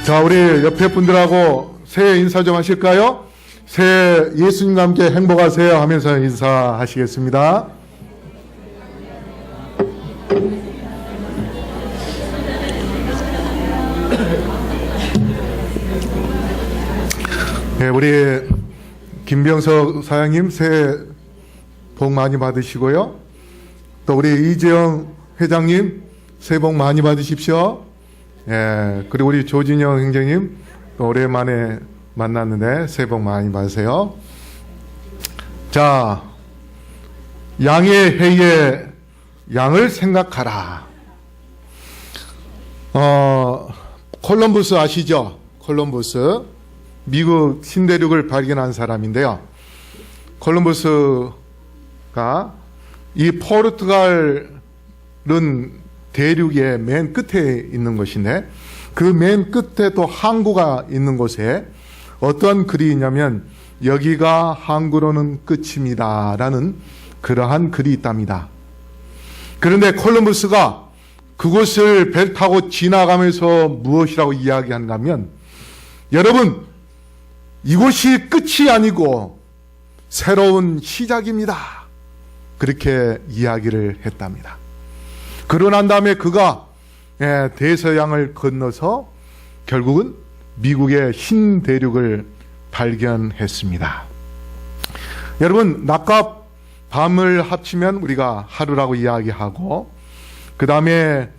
자, 우리 옆에 분들하고 새해 인사 좀 하실까요? 새해 예수님과 함께 행복하세요 하면서 인사하시겠습니다. 네, 우리 김병석 사장님 새해 복 많이 받으시고요. 또 우리 이재영 회장님 새해 복 많이 받으십시오. 예, 그리고 우리 조진영 행정님 또 오랜만에 만났는데 새해 복 많이 받으세요. 자, 양의 해에 양을 생각하라. 콜럼버스 아시죠? 콜럼버스 미국 신대륙을 발견한 사람인데요. 콜럼버스가 이 포르투갈은 대륙의 맨 끝에 있는 것인데 그 맨 끝에 또 항구가 있는 곳에 어떤 글이 있냐면 여기가 항구로는 끝입니다 라는 그러한 글이 있답니다. 그런데 콜럼버스가 그곳을 배를 타고 지나가면서 무엇이라고 이야기하는가 하면 여러분 이곳이 끝이 아니고 새로운 시작입니다. 그렇게 이야기를 했답니다. 그러고 난 다음에 그가 대서양을 건너서 결국은 미국의 흰 대륙을 발견했습니다. 여러분 낮과 밤을 합치면 우리가 하루라고 이야기하고 그 다음에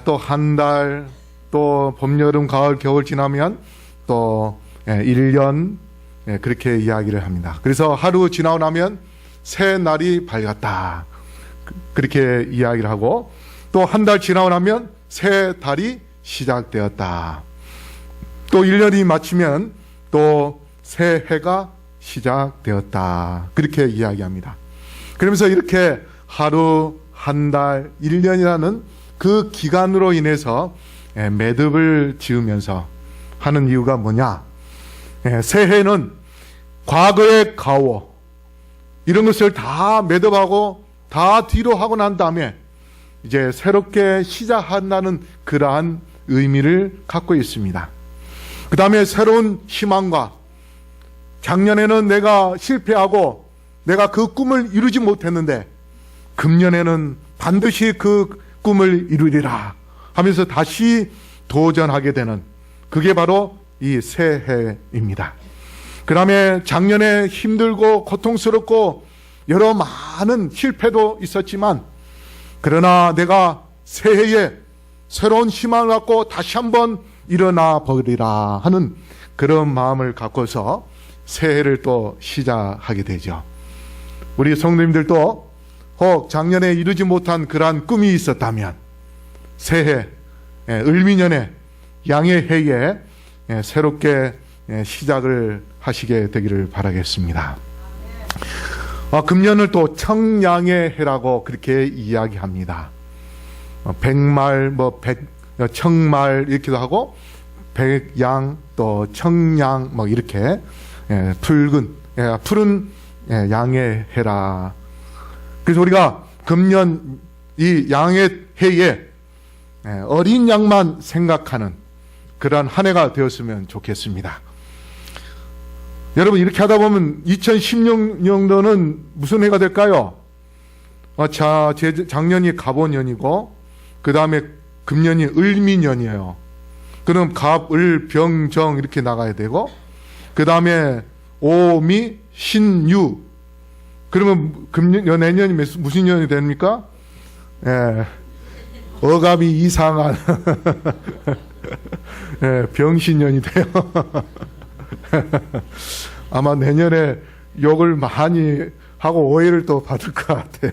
또 한 달, 또 봄, 여름, 가을, 겨울 지나면 또 1년 그렇게 이야기를 합니다. 그래서 하루 지나고 나면 새 날이 밝았다. 그렇게 이야기를 하고 또 한 달 지나고 나면 새 달이 시작되었다. 또 1년이 마치면 또 새 해가 시작되었다. 그렇게 이야기합니다. 그러면서 이렇게 하루, 한 달, 1년이라는 그 기간으로 인해서 매듭을 지으면서 하는 이유가 뭐냐? 새해는 과거의 과오 이런 것을 다 매듭하고 다 뒤로 하고 난 다음에 이제 새롭게 시작한다는 그러한 의미를 갖고 있습니다. 그 다음에 새로운 희망과 작년에는 내가 실패하고 내가 그 꿈을 이루지 못했는데 금년에는 반드시 그 꿈을 이루리라 하면서 다시 도전하게 되는 그게 바로 이 새해입니다. 그 다음에 작년에 힘들고 고통스럽고 여러 많은 실패도 있었지만 그러나 내가 새해에 새로운 희망을 갖고 다시 한번 일어나 버리라 하는 그런 마음을 갖고서 새해를 또 시작하게 되죠. 우리 성도님들도 혹 작년에 이루지 못한 그러한 꿈이 있었다면 새해 을미년에 양의 해에 새롭게 시작을 하시게 되기를 바라겠습니다. 금년을 또 청양의 해라고 그렇게 이야기합니다. 백말, 청말 이렇게도 하고 백양 또 청양 이렇게 푸른 양의 해라. 그래서 우리가 금년 이 양의 해에 어린 양만 생각하는 그러한 한 해가 되었으면 좋겠습니다. 여러분 이렇게 하다 보면 2016년도는 무슨 해가 될까요? 작년이 갑오년이고 그 다음에 금년이 을미년이에요. 그럼 갑, 을, 병, 정 이렇게 나가야 되고 그 다음에 오미, 신, 유 그러면 내년이 무슨 년이 됩니까? 어감이 이상한 병신년이 돼요. 아마 내년에 욕을 많이 하고 오해를 또 받을 것 같아요.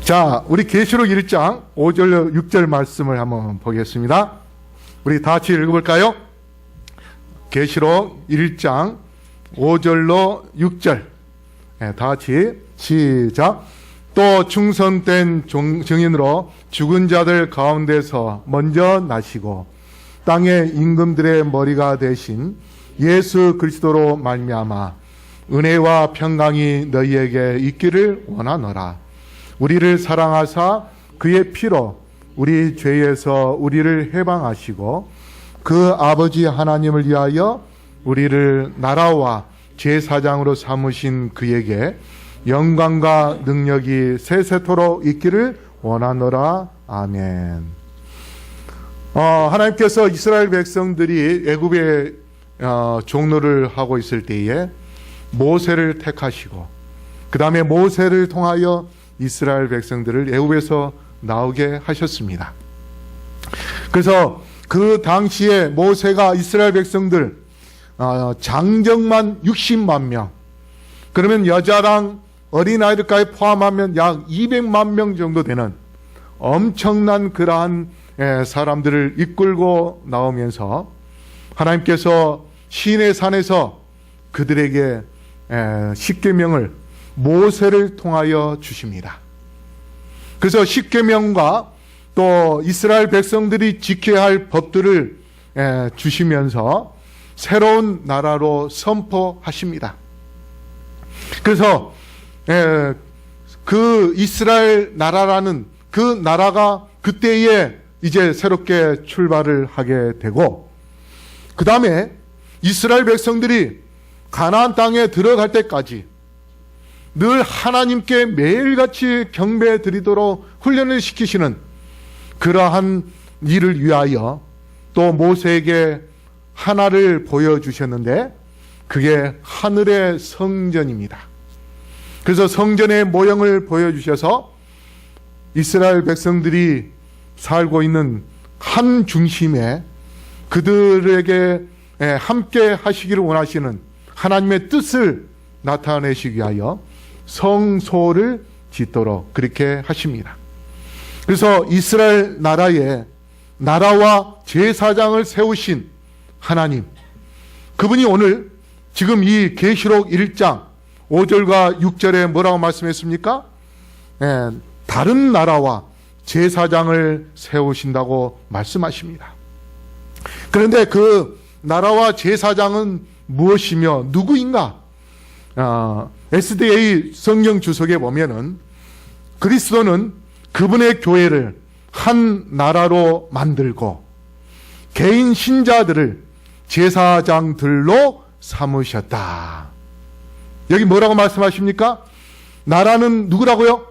자, 우리 계시록 1장 5절 6절 말씀을 한번 보겠습니다. 우리 다 같이 읽어볼까요? 계시록 1장 5절로 6절 다 같이 시작. 또 충성된 증인으로 죽은 자들 가운데서 먼저 나시고 땅의 임금들의 머리가 되신 예수 그리스도로 말미암아 은혜와 평강이 너희에게 있기를 원하노라. 우리를 사랑하사 그의 피로 우리 죄에서 우리를 해방하시고 그 아버지 하나님을 위하여 우리를 나라와 제사장으로 삼으신 그에게 영광과 능력이 세세토록 있기를 원하노라. 아멘. 하나님께서 이스라엘 백성들이 애굽에 종노를 하고 있을 때에 모세를 택하시고 그 다음에 모세를 통하여 이스라엘 백성들을 애굽에서 나오게 하셨습니다. 그래서 그 당시에 모세가 이스라엘 백성들 장정만 60만 명, 그러면 여자랑 어린아이들까지 포함하면 약 200만 명 정도 되는 엄청난 그러한 사람들을 이끌고 나오면서 하나님께서 시내 산에서 그들에게 십계명을 모세를 통하여 주십니다. 그래서 십계명과 또 이스라엘 백성들이 지켜야 할 법들을 주시면서 새로운 나라로 선포하십니다. 그래서 그 이스라엘 나라라는 그 나라가 그때에 이제 새롭게 출발을 하게 되고, 그 다음에 이스라엘 백성들이 가나안 땅에 들어갈 때까지 늘 하나님께 매일같이 경배 드리도록 훈련을 시키시는 그러한 일을 위하여 또 모세에게 하나를 보여주셨는데 그게 하늘의 성전입니다. 그래서 성전의 모형을 보여주셔서 이스라엘 백성들이 살고 있는 한 중심에 그들에게 함께 하시기를 원하시는 하나님의 뜻을 나타내시기 위하여 성소를 짓도록 그렇게 하십니다. 그래서 이스라엘 나라에 나라와 제사장을 세우신 하나님, 그분이 오늘 지금 이 계시록 1장 5절과 6절에 뭐라고 말씀했습니까? 다른 나라와 제사장을 세우신다고 말씀하십니다. 그런데 그 나라와 제사장은 무엇이며 누구인가? SDA 성경 주석에 보면은 그리스도는 그분의 교회를 한 나라로 만들고 개인 신자들을 제사장들로 삼으셨다. 여기 뭐라고 말씀하십니까? 나라는 누구라고요?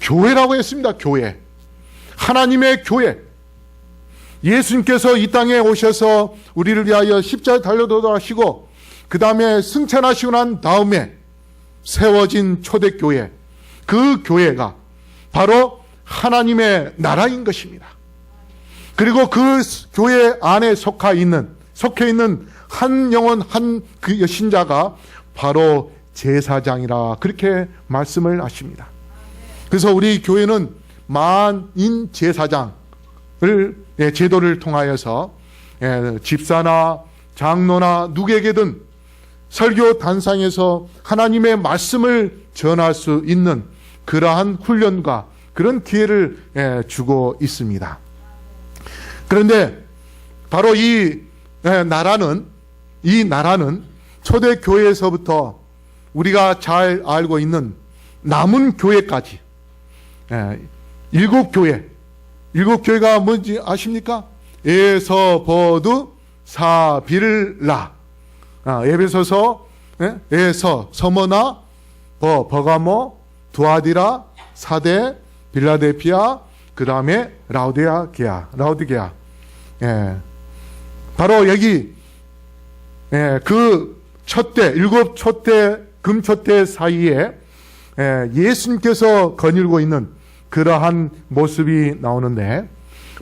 교회라고 했습니다. 교회. 하나님의 교회. 예수님께서 이 땅에 오셔서 우리를 위하여 십자가에 달려 돌아가시고 그 다음에 승천하시고 난 다음에 세워진 초대교회, 그 교회가 바로 하나님의 나라인 것입니다. 그리고 그 교회 안에 속해 있는 한 영혼 한 그 신자가 바로 제사장이라 그렇게 말씀을 하십니다. 그래서 우리 교회는 만인 제사장을 제도를 통하여서 집사나 장로나 누구에게든 설교 단상에서 하나님의 말씀을 전할 수 있는 그러한 훈련과 그런 기회를 주고 있습니다. 그런데 바로 이 나라는 초대교회에서부터 우리가 잘 알고 있는 남은 교회까지 7교회가 뭔지 아십니까? 에서버두 사빌라, 에베소서, 에서, 서머나, 버가모, 두아디라, 사대, 빌라델피아, 그 다음에 라우디게아. 바로 여기 그 촛대, 7 촛대, 금 촛대 사이에 예수님께서 거닐고 있는 그러한 모습이 나오는데,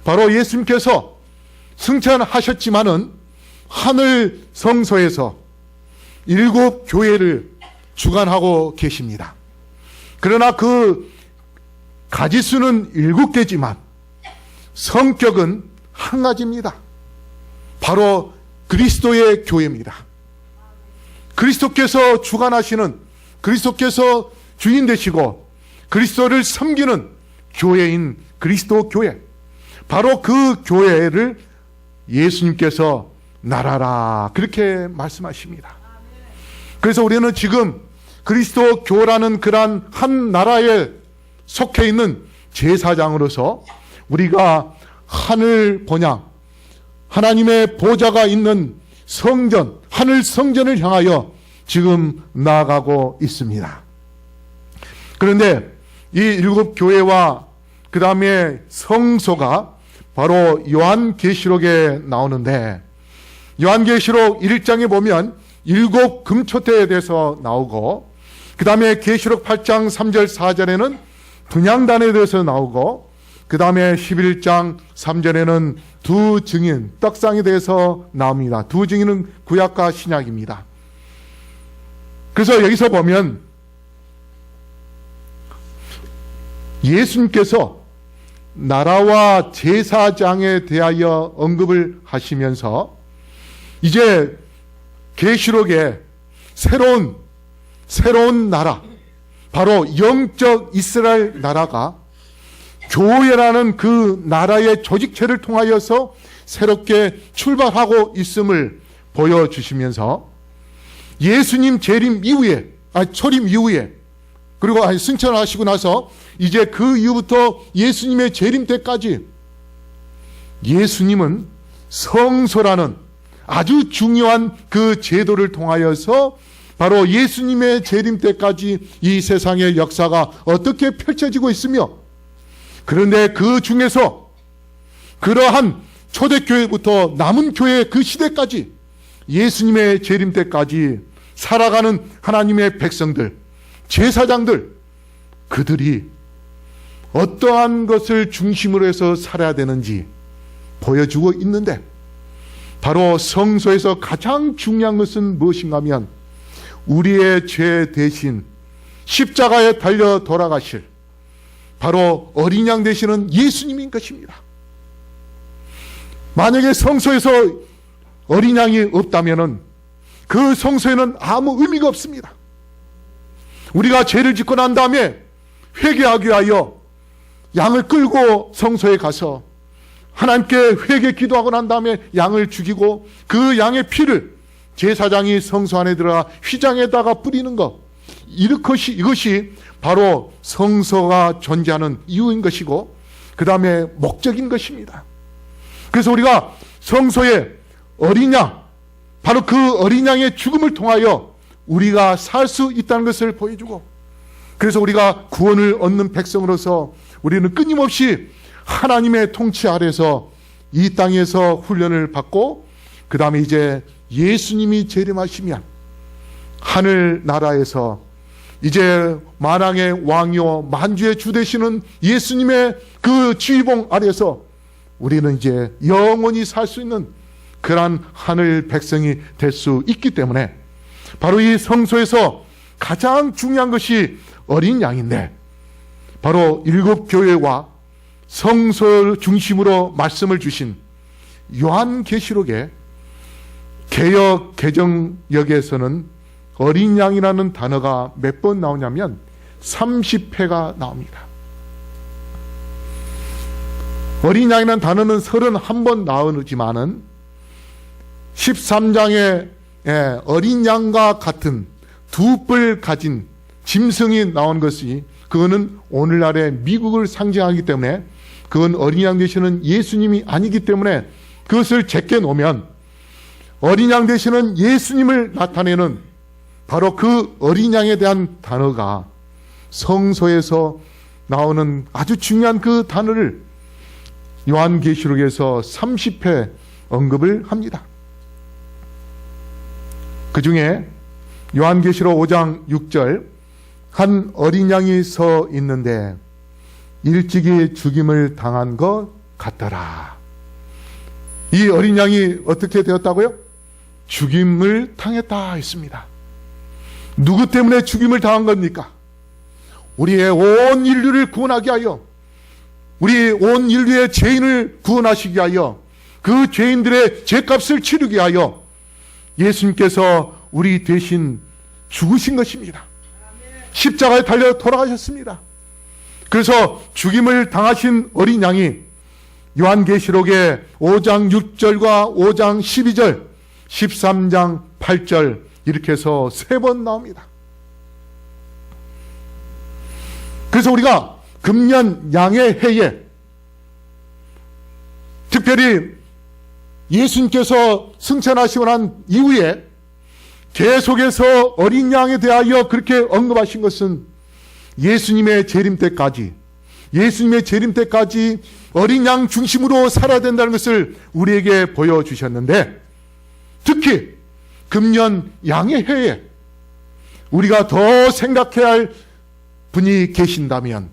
바로 예수님께서 승천하셨지만은 하늘 성소에서 7교회를 주관하고 계십니다. 그러나 그 가지수는 7개지만 성격은 한 가지입니다. 바로 그리스도의 교회입니다. 그리스도께서 주관하시는, 그리스도께서 주인 되시고 그리스도를 섬기는 교회인 그리스도 교회, 바로 그 교회를 예수님께서 나라라 그렇게 말씀하십니다. 그래서 우리는 지금 그리스도 교라는 그러한 한 나라에 속해 있는 제사장으로서 우리가 하늘 본향, 하나님의 보좌가 있는 성전, 하늘 성전을 향하여 지금 나아가고 있습니다. 그런데 이 7교회와 그 다음에 성소가 바로 요한계시록에 나오는데, 요한계시록 1장에 보면 7 금초대에 대해서 나오고, 그 다음에 계시록 8장 3절 4절에는 분향단에 대해서 나오고, 그 다음에 11장 3절에는 두 증인, 떡상에 대해서 나옵니다. 두 증인은 구약과 신약입니다. 그래서 여기서 보면 예수님께서 나라와 제사장에 대하여 언급을 하시면서 이제 계시록에 새로운 나라, 바로 영적 이스라엘 나라가 교회라는 그 나라의 조직체를 통하여서 새롭게 출발하고 있음을 보여주시면서 예수님 초림 이후에 그리고 승천하시고 나서 이제 그 이후부터 예수님의 재림 때까지 예수님은 성소라는 아주 중요한 그 제도를 통하여서 바로 예수님의 재림 때까지 이 세상의 역사가 어떻게 펼쳐지고 있으며, 그런데 그 중에서 그러한 초대교회부터 남은 교회 그 시대까지 예수님의 재림 때까지 살아가는 하나님의 백성들, 제사장들, 그들이 어떠한 것을 중심으로 해서 살아야 되는지 보여주고 있는데, 바로 성소에서 가장 중요한 것은 무엇인가 하면 우리의 죄 대신 십자가에 달려 돌아가실 바로 어린 양 되시는 예수님인 것입니다. 만약에 성소에서 어린 양이 없다면 그 성소에는 아무 의미가 없습니다. 우리가 죄를 짓고 난 다음에 회개하기 위하여 양을 끌고 성소에 가서 하나님께 회개 기도하고 난 다음에 양을 죽이고 그 양의 피를 제사장이 성소 안에 들어가 휘장에다가 뿌리는 것, 이것이 바로 성소가 존재하는 이유인 것이고 그 다음에 목적인 것입니다. 그래서 우리가 성소에 어린 양, 바로 그 어린 양의 죽음을 통하여 우리가 살 수 있다는 것을 보여주고, 그래서 우리가 구원을 얻는 백성으로서 우리는 끊임없이 하나님의 통치 아래서 이 땅에서 훈련을 받고, 그 다음에 이제 예수님이 재림하시면 하늘나라에서 이제 만왕의 왕이요 만주의 주 되시는 예수님의 그 지휘봉 아래서 우리는 이제 영원히 살 수 있는 그러한 하늘 백성이 될 수 있기 때문에 바로 이 성소에서 가장 중요한 것이 어린 양인데, 바로 7교회와 성소를 중심으로 말씀을 주신 요한계시록에 개역 개정역에서는 어린 양이라는 단어가 몇 번 나오냐면 30회가 나옵니다. 어린 양이라는 단어는 31번 나오지만은 13장에 어린 양과 같은 두 뿔 가진 짐승이 나온 것이, 그거는 오늘날의 미국을 상징하기 때문에 그건 어린 양 되시는 예수님이 아니기 때문에 그것을 제껴 놓으면 어린 양 되시는 예수님을 나타내는 바로 그 어린 양에 대한 단어가 성소에서 나오는 아주 중요한 그 단어를 요한계시록에서 30회 언급을 합니다. 그 중에 요한계시록 5장 6절, 한 어린 양이 서 있는데 일찍이 죽임을 당한 것 같더라. 이 어린 양이 어떻게 되었다고요? 죽임을 당했다 했습니다. 누구 때문에 죽임을 당한 겁니까? 우리의 온 인류를 구원하기 위하여, 우리 온 인류의 죄인을 구원하시기 위하여, 그 죄인들의 죄값을 치르기 위하여 예수님께서 우리 대신 죽으신 것입니다. 십자가에 달려 돌아가셨습니다. 그래서 죽임을 당하신 어린 양이 요한계시록의 5장 6절과 5장 12절, 13장 8절 이렇게 해서 3번 나옵니다. 그래서 우리가 금년 양의 해에 특별히 예수님께서 승천하시고 난 이후에 계속해서 어린 양에 대하여 그렇게 언급하신 것은 예수님의 재림 때까지 어린 양 중심으로 살아야 된다는 것을 우리에게 보여주셨는데, 특히 금년 양의 해에 우리가 더 생각해야 할 분이 계신다면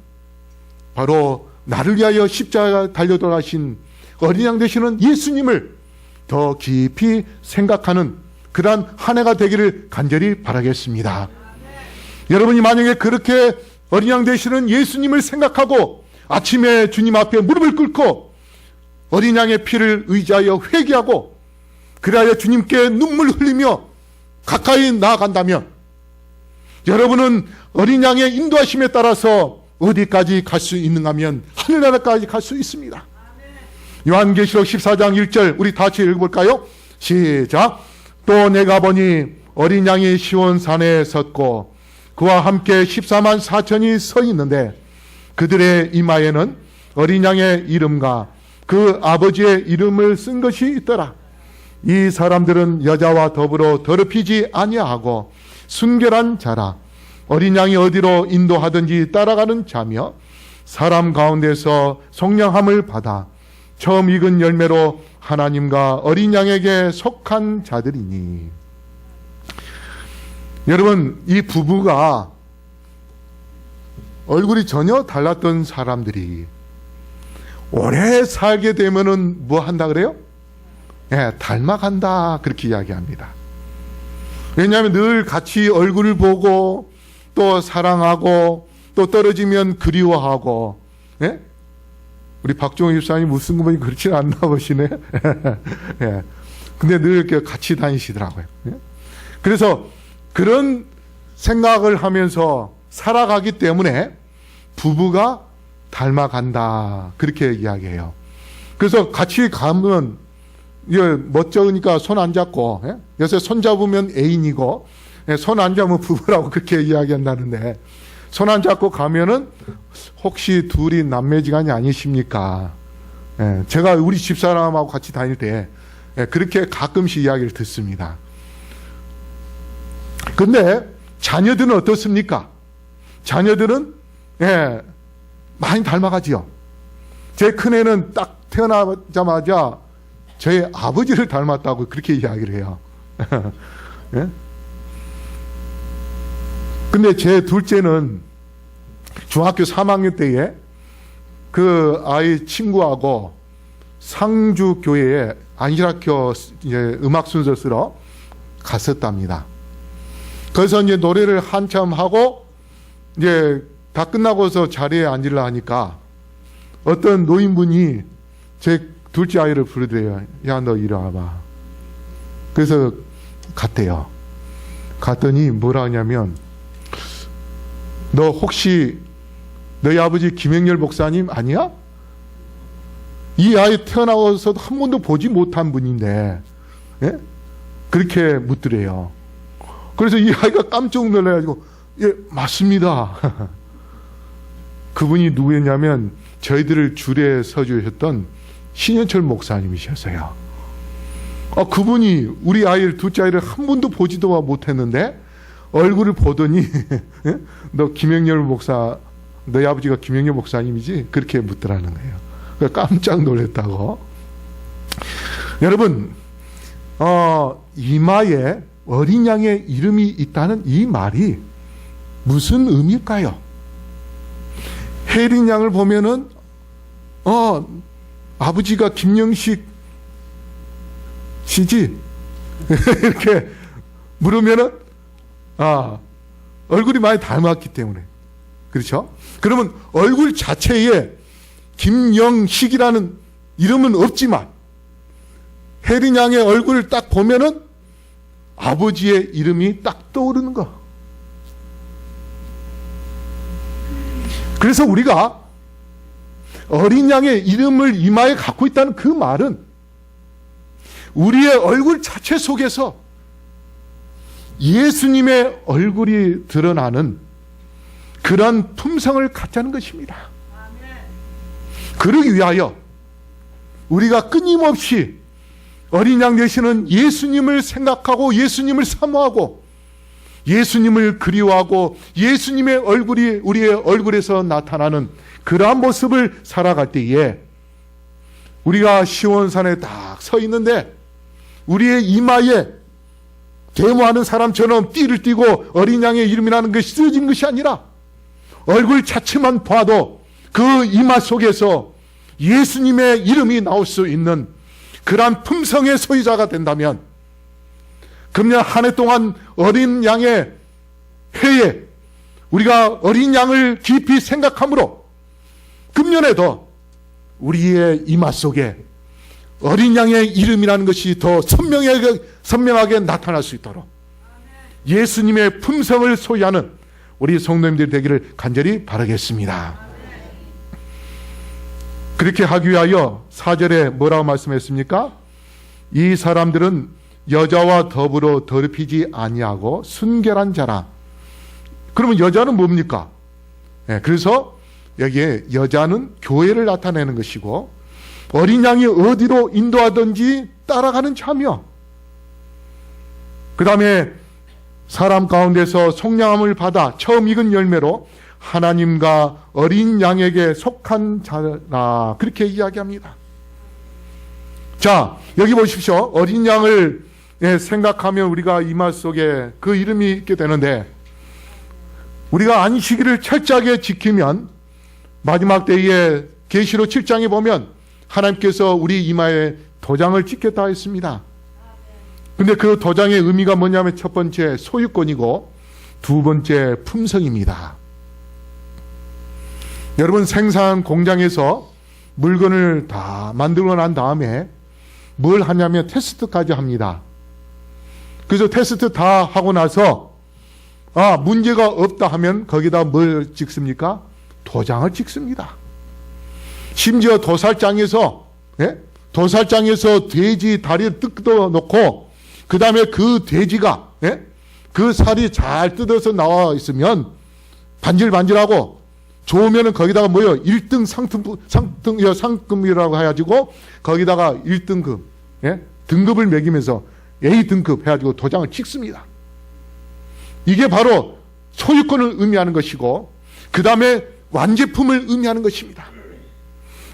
바로 나를 위하여 십자가에 달려 돌아가신 어린 양 되시는 예수님을 더 깊이 생각하는 그러한 한 해가 되기를 간절히 바라겠습니다. 여러분이 만약에 그렇게 어린 양 되시는 예수님을 생각하고 아침에 주님 앞에 무릎을 꿇고 어린 양의 피를 의지하여 회개하고 그리하여 주님께 눈물 흘리며 가까이 나아간다면 여러분은 어린 양의 인도하심에 따라서 어디까지 갈 수 있는가 하면 하늘나라까지 갈 수 있습니다. 요한계시록 14장 1절 우리 다 같이 읽어볼까요? 시작. 또 내가 보니 어린 양이 시온산에 섰고 그와 함께 14만 4천이 서 있는데 그들의 이마에는 어린 양의 이름과 그 아버지의 이름을 쓴 것이 있더라. 이 사람들은 여자와 더불어 더럽히지 아니하고 순결한 자라. 어린 양이 어디로 인도하든지 따라가는 자며 사람 가운데서 속량함을 받아 처음 익은 열매로 하나님과 어린 양에게 속한 자들이니. 여러분, 이 부부가 얼굴이 전혀 달랐던 사람들이 오래 살게 되면은 뭐 한다 그래요? 닮아간다 그렇게 이야기합니다. 왜냐하면 늘 같이 얼굴을 보고 또 사랑하고 또 떨어지면 그리워하고. 우리 박종호 집사님 무슨 거 보니 그렇지 않나 보시네. 근데 늘 이렇게 같이 다니시더라고요. 그래서 그런 생각을 하면서 살아가기 때문에 부부가 닮아간다 그렇게 이야기해요. 그래서 같이 가면 멋쩍으니까 손 안 잡고, 요새 손 잡으면 애인이고 손 안 잡으면 부부라고 그렇게 이야기한다는데, 손 안 잡고 가면은 혹시 둘이 남매지간이 아니십니까? 제가 우리 집사람하고 같이 다닐 때 그렇게 가끔씩 이야기를 듣습니다. 근데 자녀들은 어떻습니까? 자녀들은 많이 닮아가지요. 제 큰애는 딱 태어나자마자 저희 아버지를 닮았다고 그렇게 이야기를 해요. 근데 제 둘째는 중학교 3학년 때에 그 아이 친구하고 상주 교회에 안실학교 음악 순서 쓰러 갔었답니다. 그래서 이제 노래를 한참 하고 이제 다 끝나고서 자리에 앉으려 하니까 어떤 노인분이 제 둘째 아이를 부르더래요. 야, 너 이리 와봐. 그래서 갔대요. 갔더니 뭐라 하냐면, 너 혹시 너희 아버지 김행렬 목사님 아니야? 이 아이 태어나서도 한 번도 보지 못한 분인데 그렇게 묻더래요. 그래서 이 아이가 깜짝 놀라가지고 맞습니다. 그분이 누구였냐면 저희들을 줄에 서주셨던 신현철 목사님이셨어요. 그분이 우리 아이를 둘째 아이를 한 번도 보지도 못했는데 얼굴을 보더니 너 김행렬 목사, 너희 아버지가 김행렬 목사님이지? 그렇게 묻더라는 거예요. 깜짝 놀랐다고. 여러분, 이마에 어린 양의 이름이 있다는 이 말이 무슨 의미일까요? 혜린 양을 보면은 아버지가 김영식 씨지? 이렇게 물으면은 얼굴이 많이 닮았기 때문에. 그렇죠? 그러면 얼굴 자체에 김영식이라는 이름은 없지만 혜린 양의 얼굴을 딱 보면은 아버지의 이름이 딱 떠오르는 거. 그래서 우리가 어린 양의 이름을 이마에 갖고 있다는 그 말은 우리의 얼굴 자체 속에서 예수님의 얼굴이 드러나는 그런 품성을 갖자는 것입니다. 그러기 위하여 우리가 끊임없이 어린 양 되시는 예수님을 생각하고 예수님을 사모하고 예수님을 그리워하고 예수님의 얼굴이 우리의 얼굴에서 나타나는 그러한 모습을 살아갈 때에 우리가 시온산에 딱 서 있는데 우리의 이마에 데모하는 사람처럼 띠를 띠고 어린 양의 이름이라는 것이 쓰여진 것이 아니라 얼굴 자체만 봐도 그 이마 속에서 예수님의 이름이 나올 수 있는 그러한 품성의 소유자가 된다면 금년 한 해 동안 어린 양의 해에 우리가 어린 양을 깊이 생각함으로 금년에도 우리의 이마 속에 어린 양의 이름이라는 것이 더 선명하게 나타날 수 있도록 예수님의 품성을 소유하는 우리 성도님들이 되기를 간절히 바라겠습니다. 그렇게 하기 위하여 4절에 뭐라고 말씀했습니까? 이 사람들은 여자와 더불어 더럽히지 아니하고 순결한 자라. 그러면 여자는 뭡니까? 그래서 여기에 여자는 교회를 나타내는 것이고 어린 양이 어디로 인도하든지 따라가는 자며 그 다음에 사람 가운데서 속량함을 받아 처음 익은 열매로 하나님과 어린 양에게 속한 자라 그렇게 이야기합니다. 자, 여기 보십시오. 어린 양을 생각하면 우리가 이마 속에 그 이름이 있게 되는데 우리가 안식일을 철저하게 지키면 마지막 때에 계시록 7장에 보면 하나님께서 우리 이마에 도장을 찍겠다 했습니다. 근데 그 도장의 의미가 뭐냐면 첫 번째 소유권이고 두 번째 품성입니다. 여러분 생산 공장에서 물건을 다 만들고 난 다음에 뭘 하냐면 테스트까지 합니다. 그래서 테스트 다 하고 나서 문제가 없다 하면 거기다 뭘 찍습니까? 도장을 찍습니다. 심지어 도살장에서 돼지 다리를 뜯어 놓고 그 다음에 그 돼지가 그 살이 잘 뜯어서 나와 있으면 반질반질하고 좋으면은 거기다가 1등 상금이라고 해가지고 거기다가 1등급 등급을 매기면서 A등급 해가지고 도장을 찍습니다. 이게 바로 소유권을 의미하는 것이고 그 다음에 완제품을 의미하는 것입니다.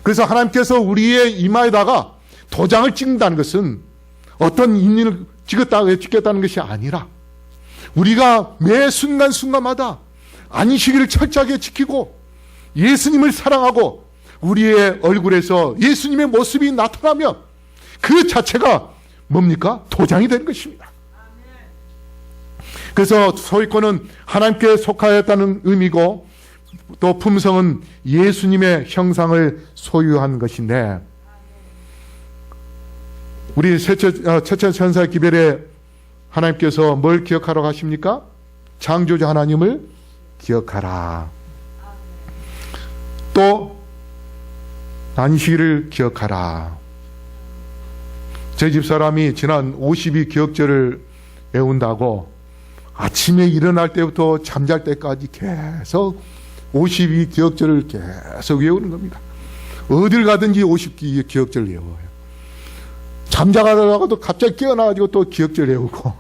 그래서 하나님께서 우리의 이마에다가 도장을 찍는다는 것은 어떤 인연을 찍겠다는 것이 아니라 우리가 매 순간순간마다 안식일을 철저하게 지키고 예수님을 사랑하고 우리의 얼굴에서 예수님의 모습이 나타나면 그 자체가 뭡니까? 도장이 되는 것입니다. 그래서 소유권은 하나님께 속하였다는 의미고 또 품성은 예수님의 형상을 소유한 것인데 우리 첫째 천사 기별에 하나님께서 뭘 기억하라고 하십니까? 창조주 하나님을 기억하라. 또 안식일을 기억하라. 제 집사람이 지난 52 기억절을 외운다고 아침에 일어날 때부터 잠잘 때까지 계속 52 기억절을 계속 외우는 겁니다. 어딜 가든지 52 기억절 외워요. 잠자가다가도 갑자기 깨어나가지고 또 기억절 외우고.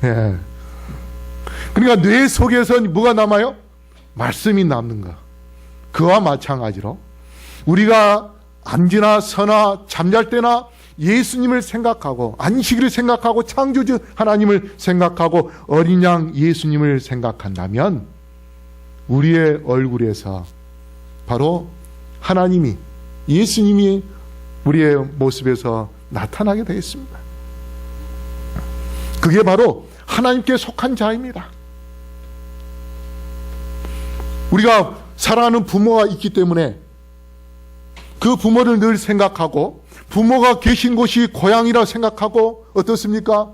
예. 그러니까 뇌 속에서 뭐가 남아요? 말씀이 남는 거. 그와 마찬가지로 우리가 앉으나 서나 잠잘 때나 예수님을 생각하고 안식일을 생각하고 창조주 하나님을 생각하고 어린 양 예수님을 생각한다면 우리의 얼굴에서 바로 하나님이 예수님이 우리의 모습에서 나타나게 되겠습니다. 그게 바로 하나님께 속한 자입니다. 우리가 사랑하는 부모가 있기 때문에 그 부모를 늘 생각하고 부모가 계신 곳이 고향이라 생각하고 어떻습니까?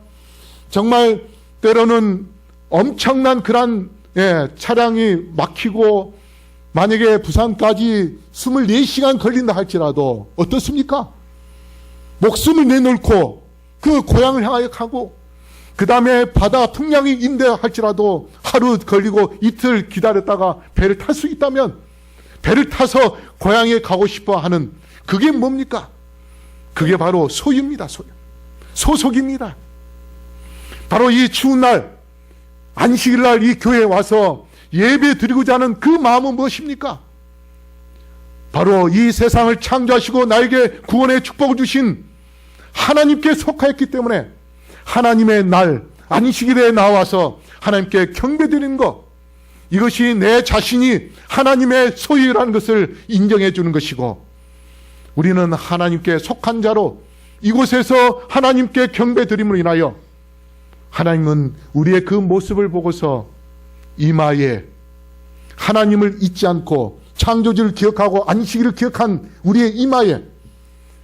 정말 때로는 엄청난 그런 차량이 막히고 만약에 부산까지 24시간 걸린다 할지라도 어떻습니까? 목숨을 내놓고 그 고향을 향하여 가고 그 다음에 바다 풍랑이 임대하 할지라도 하루 걸리고 이틀 기다렸다가 배를 탈 수 있다면 배를 타서 고향에 가고 싶어 하는 그게 뭡니까? 그게 바로 소유입니다. 소유. 소속입니다. 바로 이 추운 날, 안식일 날 이 교회에 와서 예배 드리고자 하는 그 마음은 무엇입니까? 바로 이 세상을 창조하시고 나에게 구원의 축복을 주신 하나님께 속하였기 때문에 하나님의 날, 안식일에 나와서 하나님께 경배드리는 것, 이것이 내 자신이 하나님의 소유라는 것을 인정해 주는 것이고, 우리는 하나님께 속한 자로 이곳에서 하나님께 경배드림으로 인하여 하나님은 우리의 그 모습을 보고서 이마에 하나님을 잊지 않고 창조주를 기억하고 안식일을 기억한 우리의 이마에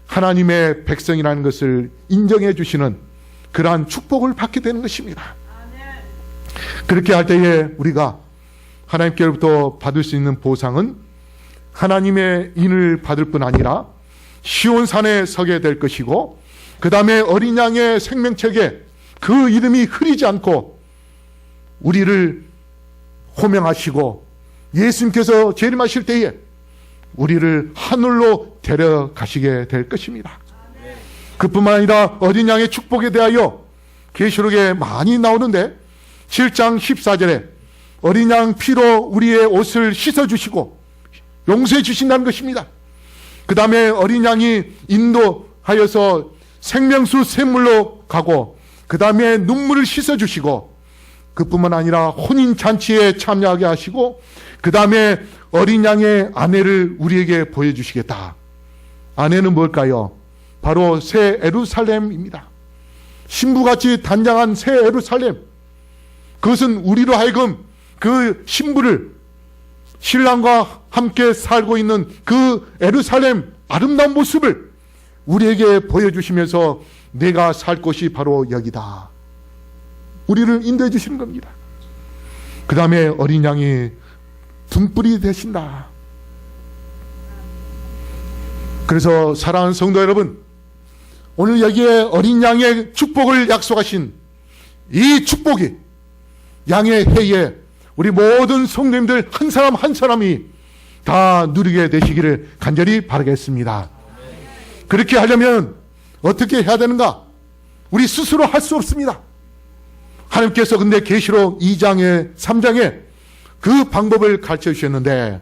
하나님의 백성이라는 것을 인정해 주시는 그러한 축복을 받게 되는 것입니다. 그렇게 할 때에 우리가 하나님께로부터 받을 수 있는 보상은 하나님의 인을 받을 뿐 아니라 시온산에 서게 될 것이고, 그 다음에 어린 양의 생명책에 그 이름이 흐리지 않고 우리를 호명하시고 예수님께서 재림하실 때에 우리를 하늘로 데려가시게 될 것입니다. 그뿐만 아니라 어린 양의 축복에 대하여 계시록에 많이 나오는데 7장 14절에 어린 양 피로 우리의 옷을 씻어주시고 용서해 주신다는 것입니다. 그 다음에 어린 양이 인도하여서 생명수 샘물로 가고, 그 다음에 눈물을 씻어주시고, 그뿐만 아니라 혼인잔치에 참여하게 하시고, 그 다음에 어린 양의 아내를 우리에게 보여주시겠다. 아내는 뭘까요? 바로 새 예루살렘입니다. 신부같이 단장한 새 예루살렘. 그것은 우리로 하여금 그 신부를 신랑과 함께 살고 있는 그 예루살렘 아름다운 모습을 우리에게 보여주시면서 내가 살 곳이 바로 여기다. 우리를 인도해 주시는 겁니다. 그 다음에 어린 양이 등불이 되신다. 그래서 사랑하는 성도 여러분, 오늘 여기에 어린 양의 축복을 약속하신 이 축복이 양의 해에 우리 모든 성도님들 한 사람 한 사람이 다 누리게 되시기를 간절히 바라겠습니다. 그렇게 하려면 어떻게 해야 되는가? 우리 스스로 할 수 없습니다. 하나님께서 근데 계시록 2장에 3장에 그 방법을 가르쳐 주셨는데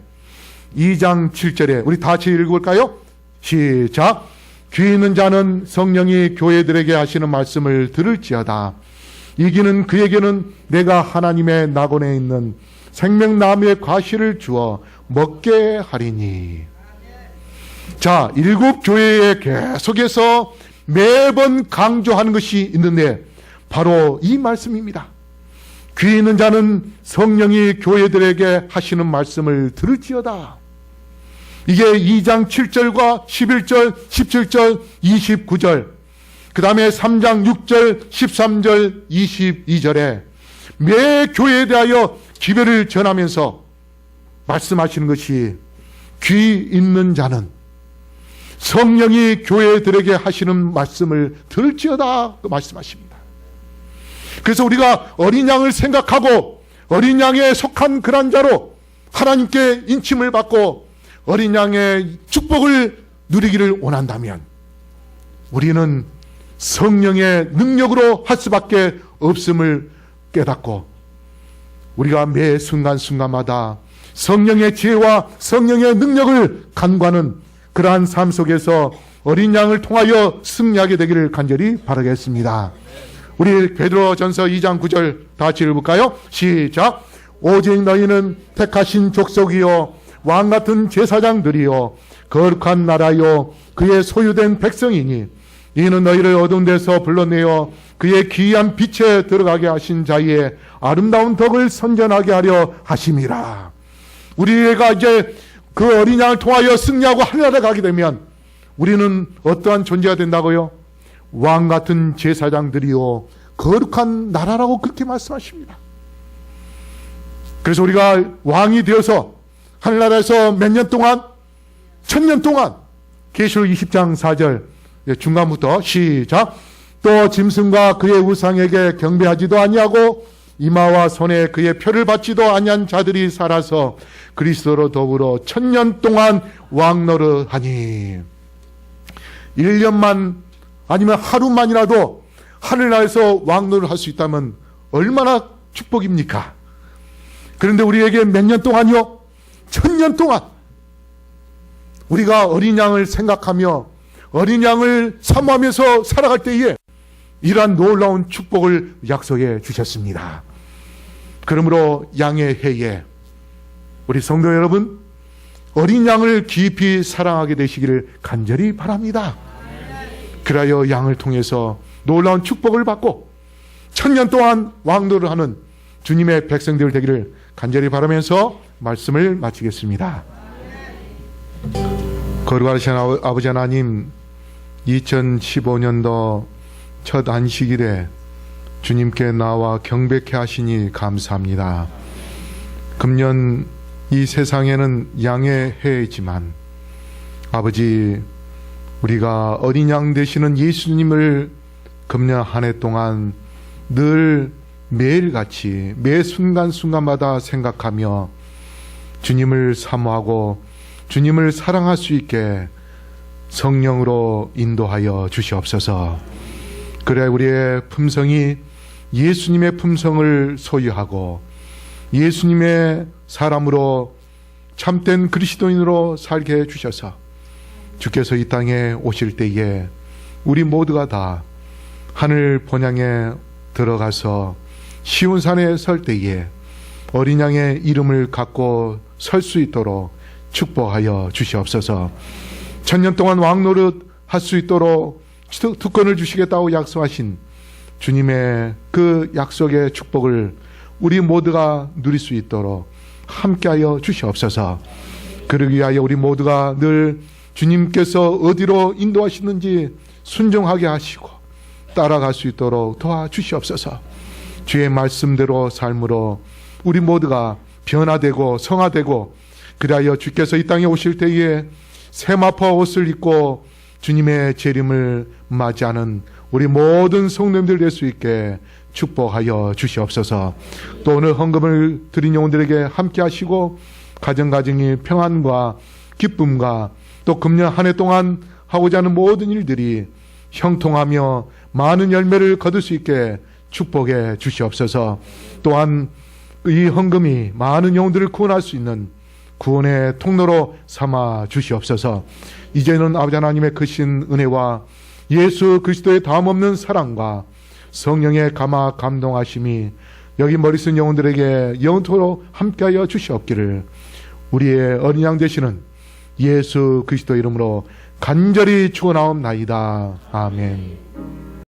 2장 7절에 우리 다 같이 읽어볼까요? 시작. 귀 있는 자는 성령이 교회들에게 하시는 말씀을 들을지어다. 이기는 그에게는 내가 하나님의 낙원에 있는 생명나무의 과실을 주어 먹게 하리니. 자, 7교회에 계속해서 매번 강조하는 것이 있는데 바로 이 말씀입니다. 귀 있는 자는 성령이 교회들에게 하시는 말씀을 들을지어다. 이게 2장 7절과 11절, 17절, 29절, 그 다음에 3장 6절, 13절, 22절에 매 교회에 대하여 기별을 전하면서 말씀하시는 것이 귀 있는 자는 성령이 교회들에게 하시는 말씀을 들을지어다 말씀하십니다. 그래서 우리가 어린 양을 생각하고 어린 양에 속한 그런 자로 하나님께 인침을 받고 어린 양의 축복을 누리기를 원한다면 우리는 성령의 능력으로 할 수밖에 없음을 깨닫고 우리가 매 순간순간마다 성령의 지혜와 성령의 능력을 간구하는 그러한 삶 속에서 어린 양을 통하여 승리하게 되기를 간절히 바라겠습니다. 우리 베드로전서 2장 9절 다 같이 읽어볼까요? 시작. 오직 너희는 택하신 족속이요 왕같은 제사장들이요 거룩한 나라요 그의 소유된 백성이니 이는 너희를 어두운 데서 불러내어 그의 기이한 빛에 들어가게 하신 자의 아름다운 덕을 선전하게 하려 하심이라. 우리가 이제 그 어린 양을 통하여 승리하고 하늘나라에 가게 되면 우리는 어떠한 존재가 된다고요? 왕같은 제사장들이요 거룩한 나라라고 그렇게 말씀하십니다. 그래서 우리가 왕이 되어서 하늘나라에서 몇 년 동안? 1000년 동안 계시록 20장 4절 중간부터 시작. 또 짐승과 그의 우상에게 경배하지도 아니하고 이마와 손에 그의 표를 받지도 아니한 자들이 살아서 그리스도로 더불어 1000년 동안 왕노릇하니. 1년만 아니면 하루만이라도 하늘나라에서 왕노를 할 수 있다면 얼마나 축복입니까? 그런데 우리에게 몇 년 동안요? 1000년 동안 우리가 어린 양을 생각하며 어린 양을 사모하면서 살아갈 때에 이러한 놀라운 축복을 약속해 주셨습니다. 그러므로 양의 해에 우리 성도 여러분, 어린 양을 깊이 사랑하게 되시기를 간절히 바랍니다. 그리하여 양을 통해서 놀라운 축복을 받고 1000년 동안 왕노를 하는 주님의 백성들 되기를 간절히 바라면서 말씀을 마치겠습니다. 거룩하신 아버지 하나님, 2015년도 첫 안식일에 주님께 나와 경배케 하시니 감사합니다. 금년 이 세상에는 양의 해이지만 아버지, 우리가 어린 양 되시는 예수님을 금년 한 해 동안 늘 매일같이 매 순간순간마다 생각하며 주님을 사모하고 주님을 사랑할 수 있게 성령으로 인도하여 주시옵소서. 그래 우리의 품성이 예수님의 품성을 소유하고 예수님의 사람으로 참된 그리스도인으로 살게 해주셔서 주께서 이 땅에 오실 때에 우리 모두가 다 하늘 본향에 들어가서 시온산에 설 때에 어린 양의 이름을 갖고 설 수 있도록 축복하여 주시옵소서. 1000년 동안 왕노릇 할 수 있도록 특권을 주시겠다고 약속하신 주님의 그 약속의 축복을 우리 모두가 누릴 수 있도록 함께하여 주시옵소서. 그러기 위하여 우리 모두가 늘 주님께서 어디로 인도하시는지 순종하게 하시고 따라갈 수 있도록 도와주시옵소서. 주의 말씀대로 삶으로 우리 모두가 변화되고 성화되고, 그리하여 주께서 이 땅에 오실 때에 세마포 옷을 입고 주님의 재림을 맞이하는 우리 모든 성도님들 될 수 있게 축복하여 주시옵소서. 또 오늘 헌금을 드린 영혼들에게 함께 하시고 가정가정이 평안과 기쁨과 또 금년 한 해 동안 하고자 하는 모든 일들이 형통하며 많은 열매를 거둘 수 있게 축복해 주시옵소서. 또한 이 헌금이 많은 영혼들을 구원할 수 있는 구원의 통로로 삼아 주시옵소서. 이제는 아버지 하나님의 크신 은혜와 예수 그리스도의 다음없는 사랑과 성령의 감화 감동하심이 여기 머리 쓴 영혼들에게 영원토록 함께하여 주시옵기를 우리의 어린 양 되시는 예수 그리스도 이름으로 간절히 축원하옵나이다. 아멘.